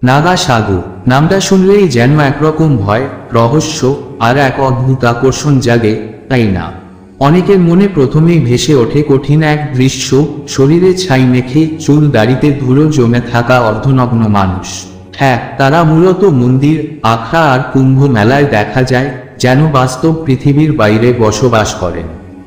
নাগা সাধু নামটা শুনলেই যেন একরকম ভয়, রহস্য আর এক অদ্ভুত আকর্ষণ জাগে, তাই না? অনেকের মনে প্রথমেই ভেসে ওঠে কঠিন এক দৃশ্য, শরীরে ছাই মেখে, চুল দাড়িতে ধুলো জমে থাকা অর্ধনগ্ন মানুষ। হ্যাঁ, তারা মূলত মন্দির, আখড়া আর কুম্ভ মেলায় দেখা যায়, যেন বাস্তব পৃথিবীর বাইরে বসবাস করেন।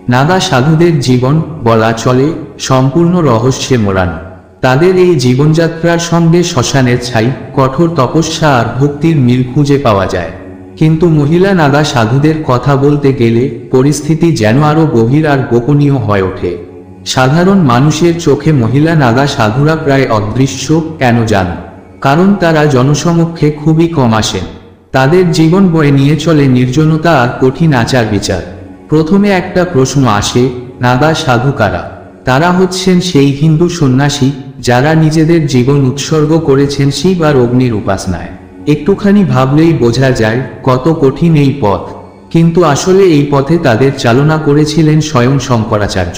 নাগা সাধুদের জীবন, বলা চলে, সম্পূর্ণ রহস্যে মোড়ানো। তাদের এই জীবনযাত্রার সঙ্গে শ্মশানের ছাই, কঠোর তপস্যা আর ভক্তির মিল খুঁজে পাওয়া যায়। কিন্তু মহিলা নাগা সাধুদের কথা বলতে গেলে পরিস্থিতি যেন আরো গভীর আর গোপনীয় হয়ে ওঠে। সাধারণ মানুষের চোখে মহিলা নাগা সাধুরা প্রায় অদৃশ্য। কেন জানো? কারণ তারা জনসমক্ষে খুবই কম আসেন। তাদের জীবন বয়ে নিয়ে চলে নির্জনতা আর কঠিন আচার বিচার। প্রথমে একটা প্রশ্ন আসে, নাগা সাধু কারা? তারা হচ্ছেন সেই হিন্দু সন্ন্যাসী যারা নিজেদের জীবন উৎসর্গ করেছেন শিব আর অগ্নির উপাসনায়। একটুখানি ভাবলেই বোঝা যায় কত কঠিন এই পথ। কিন্তু আসলে এই পথে তাদের চালনা করেছিলেন স্বয়ং শঙ্করাচার্য।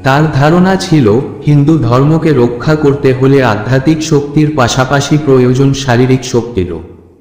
তার ধারণা ছিল হিন্দু ধর্মকে রক্ষা করতে হলে আধ্যাত্মিক শক্তির পাশাপাশি প্রয়োজন শারীরিক শক্তিরও।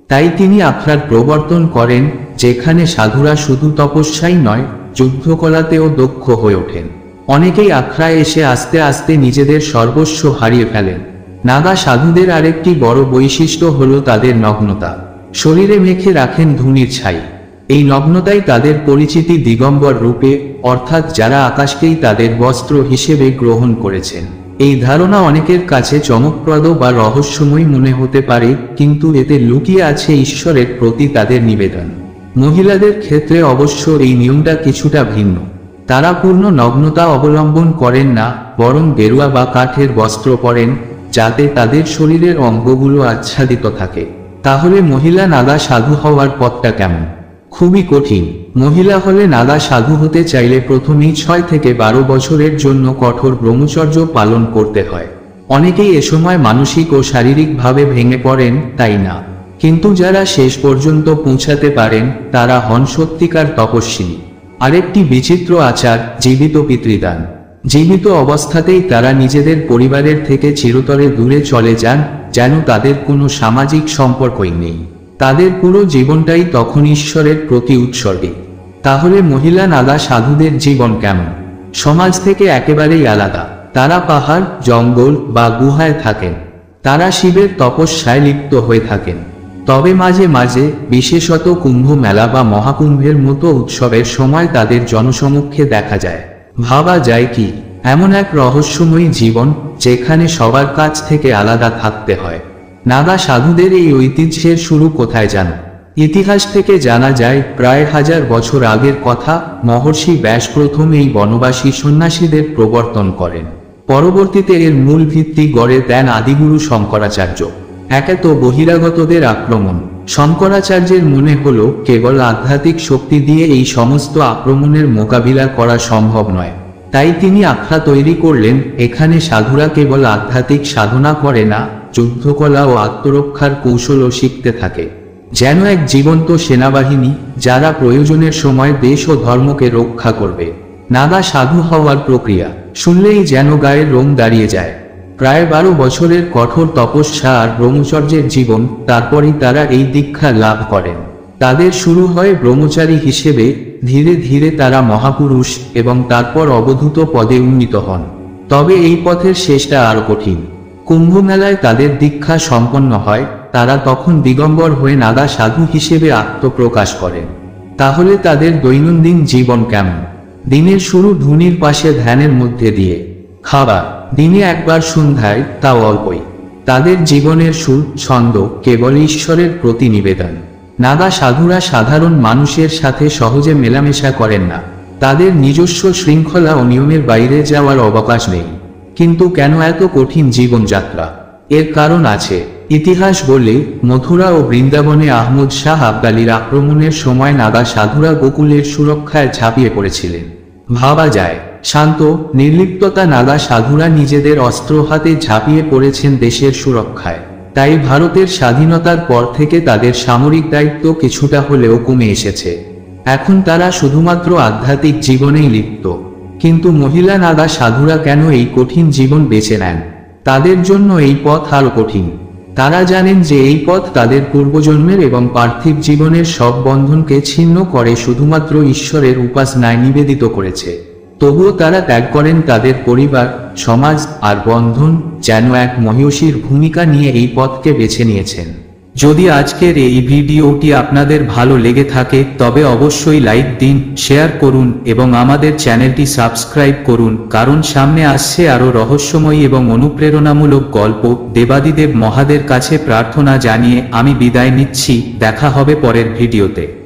তাই তিনি আখড়ার প্রবর্তন করেন, যেখানে সাধুরা শুধু তপস্যাই নয়, যুদ্ধকলাতেও দক্ষ হয়ে ওঠেন। অনেকেই আখড়ায় এসে আস্তে আস্তে নিজেদের সর্বস্ব হারিয়ে ফেলেন। নাগা সাধুদের আরেকটি বড় বৈশিষ্ট্য হল তাদের নগ্নতা। শরীরে মেখে রাখেন ধূনির ছাই। এই নগ্নতাই তাদের পরিচিতি দিগম্বর রূপে, অর্থাৎ যারা আকাশকেই তাদের বস্ত্র হিসেবে গ্রহণ করেছেন। এই ধারণা অনেকের কাছে চমকপ্রদ বা রহস্যময় মনে হতে পারে, কিন্তু এতে লুকিয়ে আছে ঈশ্বরের প্রতি তাদের নিবেদন। মহিলাদের ক্ষেত্রে অবশ্য এই নিয়মটা কিছুটা ভিন্ন। তারা পূর্ণ নগ্নতা অবলম্বন করেন না, বরং গেরুয়া বা কাঠের বস্ত্র পরেন, যাতে তাদের শরীরের অঙ্গগুলো আচ্ছাদিত থাকে। তাহলে মহিলা নাগা সাধু হওয়ার পথটা কেমন? খুবই কঠিন। মহিলা হলে নাগা সাধু হতে চাইলে প্রথমেই 6 থেকে 12 বছরের জন্য কঠোর ব্রহ্মচর্য পালন করতে হয়। অনেকেই এ সময় মানসিক ও শারীরিকভাবে ভেঙে পড়েন, তাই না? কিন্তু যারা শেষ পর্যন্ত পৌঁছাতে পারেন তারা হন সত্যিকার তপস্বিনী। আরেকটি বিচিত্র আচার, জীবিত পিতৃদান। জীবিত অবস্থাতেই তারা নিজেদের পরিবারের থেকে চিরতরে দূরে চলে যান, যেন তাদের কোনো সামাজিক সম্পর্কই নেই। তাদের পুরো জীবনটাই তখন ঈশ্বরের প্রতি উৎসর্গে। তাহলে মহিলা নাগা সাধুদের জীবন কেমন? সমাজ থেকে একেবারেই আলাদা। তারা পাহাড়, জঙ্গল বা গুহায় থাকেন। তারা শিবের তপস্যায় লিপ্ত হয়ে থাকেন। তবে মাঝে মাঝে, বিশেষত কুম্ভ মেলা বা মহাকুম্ভের মতো উৎসবের সময় তাদের জনসমক্ষে দেখা যায়। ভাবা যায় কি, এমন এক রহস্যময়ী জীবন যেখানে সবার কাছ থেকে আলাদা থাকতে হয়। নাগা সাধুদের এই ঐতিহ্যের শুরু কোথায় জানো? ইতিহাস থেকে জানা যায়, প্রায় 1000 বছর আগের কথা। মহর্ষি ব্যাস প্রথম এই বনবাসী সন্ন্যাসীদের প্রবর্তন করেন। পরবর্তীতে এর মূল ভিত্তি গড়ে দেন আদিগুরু শঙ্করাচার্য। একে তো বহিরাগতদের আক্রমণ। শঙ্করাচার্যের মনে হলো কেবল আধ্যাত্মিক শক্তি দিয়ে এই সমস্ত আক্রমণের মোকাবিলা করা সম্ভব নয়। তাই তিনি আখড়া তৈরি করলেন। এখানে সাধুরা কেবল আধ্যাত্মিক সাধনা করে না, যুদ্ধকলা ও আত্মরক্ষার কৌশলও শিখতে থাকে। যেন এক জীবন্ত সেনাবাহিনী, যারা প্রয়োজনের সময় দেশ ও ধর্মকে রক্ষা করবে। নাগা সাধু হওয়ার প্রক্রিয়া শুনলেই যেন গায়ের রোম দাঁড়িয়ে যায়। প্রায় 12 বছরের কঠোর তপস্যা আর ব্রহ্মচর্যের জীবন, তারপরই তারা এই দীক্ষা লাভ করেন। তাদের শুরু হয় ব্রহ্মচারী হিসেবে, ধীরে ধীরে তারা মহাপুরুষ এবং তারপর অবধূত পদে উন্নীত হন। তবে এই পথের শেষটা আরো কঠিন। কুম্ভ মেলায় তাদের দীক্ষা সম্পন্ন হয়। তারা তখন দিগম্বর হয়ে নাগা সাধু হিসেবে আত্মপ্রকাশ করেন। তাহলে তাদের দৈনন্দিন জীবন কেমন? দিনের শুরু ধূনির পাশে ধ্যানের মধ্যে দিয়ে। খাবার দিনে একবার সন্ধ্যায়, তাও অল্পই। তাদের জীবনের সুর, ছন্দ কেবল ঈশ্বরের প্রতি নিবেদন। নাগা সাধুরা সাধারণ মানুষের সাথে সহজে মেলামেশা করেন না। তাদের নিজস্ব শৃঙ্খলা ও নিয়মের বাইরে যাওয়ার অবকাশ নেই। কিন্তু কেন এত কঠিন জীবনযাত্রা? এর কারণ আছে। ইতিহাস বলে, মথুরা ও বৃন্দাবনে আহমদ শাহ আবদালির আক্রমণের সময় নাগা সাধুরা গোকুলের সুরক্ষায় ঝাঁপিয়ে পড়েছিলেন। ভাবা যায়, শান্ত, নির্লিপ্ততা নাগা সাধুরা নিজেদের অস্ত্র হাতে ঝাঁপিয়ে পড়েছেন দেশের সুরক্ষায়। তাই ভারতের স্বাধীনতার পর থেকে তাদের সামরিক দায়িত্ব কিছুটা হলেও কমে এসেছে। এখন তারা শুধুমাত্র আধ্যাত্মিক জীবনেই লিপ্ত। কিন্তু মহিলা নাগা সাধুরা কেন এই কঠিন জীবন বেছে নেন? তাদের জন্য এই পথ আরো কঠিন। তারা জানেন যে এই পথ তাদের পূর্বজন্মের এবং পার্থিব জীবনের সব বন্ধনকে ছিন্ন করে শুধুমাত্র ঈশ্বরের উপাসনায় নিবেদিত করেছে। তবুও তারা ত্যাগ করেন তাদের পরিবার, সমাজ আর বন্ধন, যেন এক মহিষীর ভূমিকা নিয়ে এই পথকে বেছে নিয়েছেন। যদি আজকের এই ভিডিওটি আপনাদের ভালো লেগে থাকে তবে অবশ্যই লাইক দিন, শেয়ার করুন এবং আমাদের চ্যানেলটি সাবস্ক্রাইব করুন, কারণ সামনে আসছে আরও রহস্যময়ী এবং অনুপ্রেরণামূলক গল্প। দেবাদিদেব মহাদের কাছে প্রার্থনা জানিয়ে আমি বিদায় নিচ্ছি। দেখা হবে পরের ভিডিওতে।